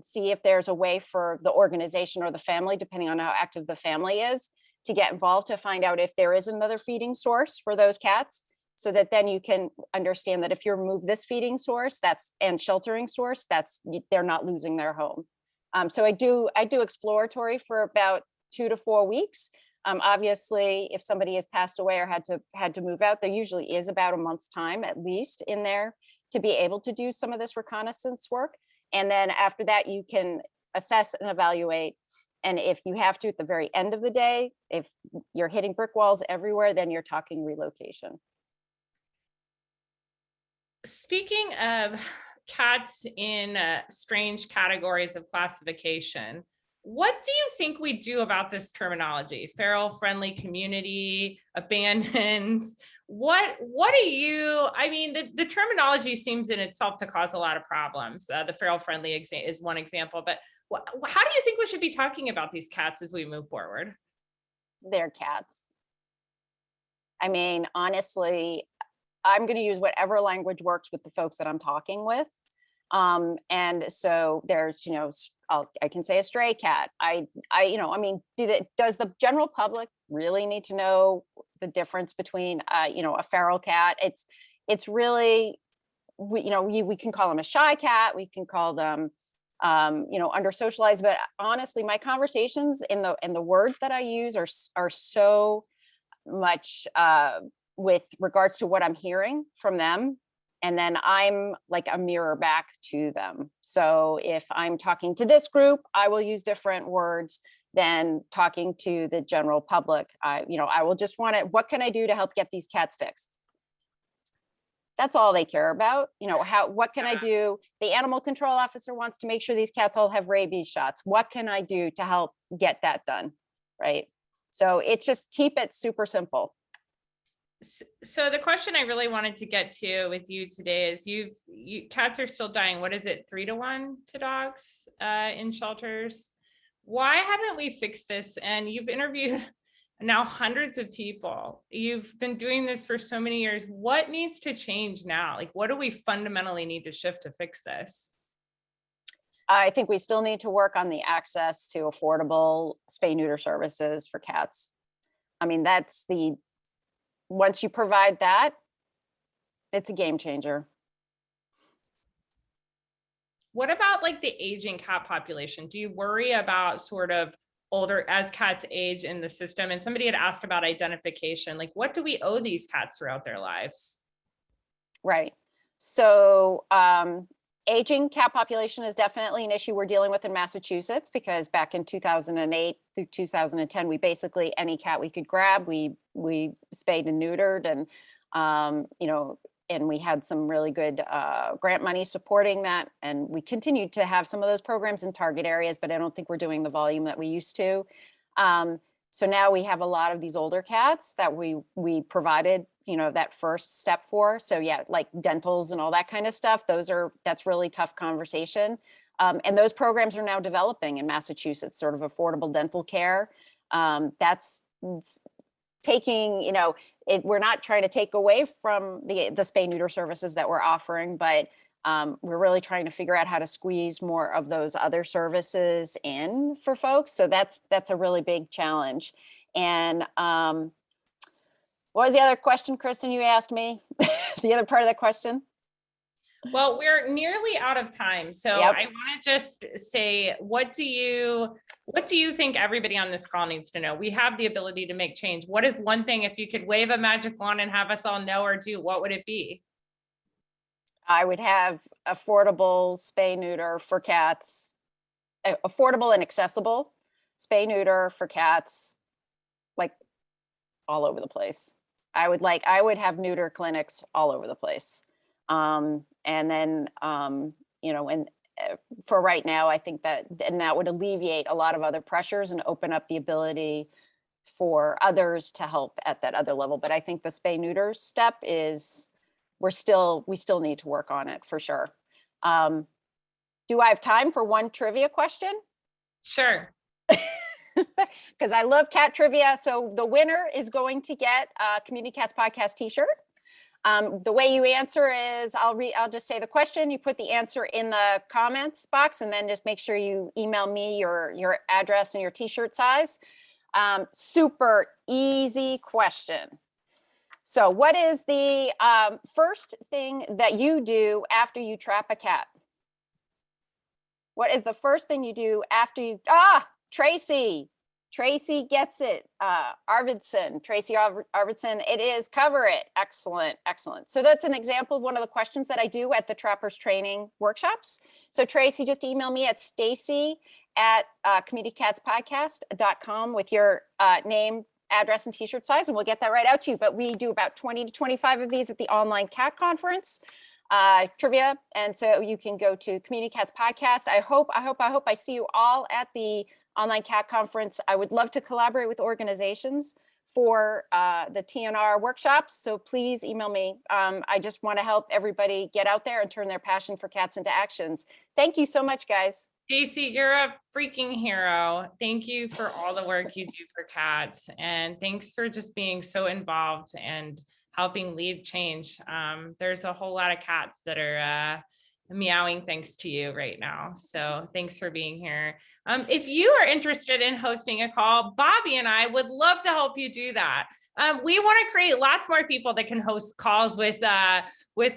see if there's a way for the organization or the family, depending on how active the family is, to get involved to find out if there is another feeding source for those cats, so that then you can understand that if you remove this feeding source and sheltering source, they're not losing their home. So I do exploratory for about 2 to 4 weeks. Obviously, if somebody has passed away or had to move out, there usually is about a month's time at least in there to be able to do some of this reconnaissance work. And then after that, you can assess and evaluate. And if you have to, at the very end of the day, if you're hitting brick walls everywhere, then you're talking relocation. Speaking of cats in strange categories of classification, what do you think we do about this terminology? Feral friendly community, abandoned. What do you, I mean, the terminology seems in itself to cause a lot of problems. The feral friendly is one example, but how do you think we should be talking about these cats as we move forward? They're cats. I mean, honestly, I'm going to use whatever language works with the folks that I'm talking with. And so there's, I can say a stray cat. Does the general public really need to know the difference between, a feral cat? It's really, we can call them a shy cat. We can call them, under socialized, but honestly, my conversations and the words that I use are so much, with regards to what I'm hearing from them And then I'm like a mirror back to them. So if I'm talking to this group, I will use different words than talking to the general public. I will just want to, what can I do to help get these cats fixed? That's all they care about. What can I do? The animal control officer wants to make sure these cats all have rabies shots. What can I do to help get that done? Right. So it's just keep it super simple. So the question I really wanted to get to with you today is cats are still dying. What is it? 3-to-1 to dogs in shelters. Why haven't we fixed this? And you've interviewed now hundreds of people. You've been doing this for so many years. What needs to change now? Like, what do we fundamentally need to shift to fix this? I think we still need to work on the access to affordable spay-neuter services for cats. I mean, once you provide that, it's a game changer. What about like the aging cat population? Do you worry about sort of older as cats age in the system? And somebody had asked about identification. Like, what do we owe these cats throughout their lives? Right. So aging cat population is definitely an issue we're dealing with in Massachusetts, because back in 2008 through 2010, we basically, any cat we could grab, we spayed and neutered, and and we had some really good grant money supporting that. And we continued to have some of those programs in target areas, but I don't think we're doing the volume that we used to. So now we have a lot of these older cats that we provided, that first step for. So yeah, like dentals and all that kind of stuff. That's really tough conversation. And those programs are now developing in Massachusetts, sort of affordable dental care. That's taking, we're not trying to take away from the spay neuter services that we're offering, but we're really trying to figure out how to squeeze more of those other services in for folks. So that's a really big challenge. And what was the other question, Kristen, you asked me? The other part of the question? Well, we're nearly out of time. So Yep. I want to just say, what do you think everybody on this call needs to know? We have the ability to make change. What is one thing, if you could wave a magic wand and have us all know or do, what would it be? I would have affordable spay neuter for cats, affordable and accessible spay neuter for cats, like all over the place. I would have neuter clinics all over the place. And then, for right now, I think that would alleviate a lot of other pressures and open up the ability for others to help at that other level. But I think the spay neuter step is, we still need to work on it for sure. Do I have time for one trivia question? Sure. Because I love cat trivia. So the winner is going to get a Community Cats Podcast t-shirt. The way you answer is, I'll just say the question, you put the answer in the comments box, and then just make sure you email me your address and your t-shirt size. Super easy question. So what is the first thing that you do after you trap a cat? What is the first thing you do after you, Tracy gets it. Tracy Arvidsson, it is cover it. Excellent, excellent. So that's an example of one of the questions that I do at the Trappers training workshops. So Tracy, just email me at stacy@communitycatspodcast.com with your name, address, and t-shirt size, and we'll get that right out to you. But we do about 20 to 25 of these at the online cat conference trivia. And so you can go to Community Cats Podcast. I hope I see you all at the online cat conference. I would love to collaborate with organizations for the TNR workshops. So please email me. I just want to help everybody get out there and turn their passion for cats into actions. Thank you so much, guys. Stacy, you're a freaking hero. Thank you for all the work you do for cats. And thanks for just being so involved and helping lead change. There's a whole lot of cats that are meowing thanks to you right now. So thanks for being here. If you are interested in hosting a call, Bobby and I would love to help you do that. We want to create lots more people that can host calls with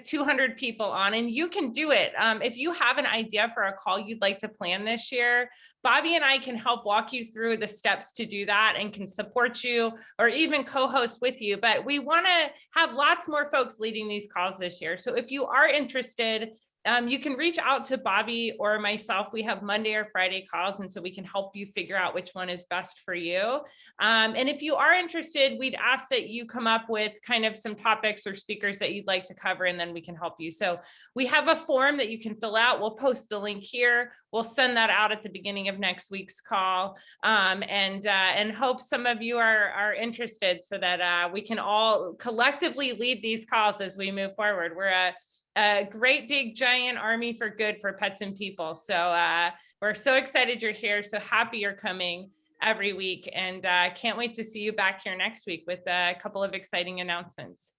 200 people on, and you can do it. If you have an idea for a call you'd like to plan this year, Bobby and I can help walk you through the steps to do that and can support you or even co-host with you. But we want to have lots more folks leading these calls this year. So if you are interested, you can reach out to Bobby or myself. We have Monday or Friday calls, and so we can help you figure out which one is best for you. And if you are interested, we'd ask that you come up with kind of some topics or speakers that you'd like to cover, and then we can help you. So we have a form that you can fill out. We'll post the link here. We'll send that out at the beginning of next week's call, and hope some of you are interested so that we can all collectively lead these calls as we move forward. We're a great big giant army for good for pets and people. So we're so excited you're here. So happy you're coming every week, and can't wait to see you back here next week with a couple of exciting announcements.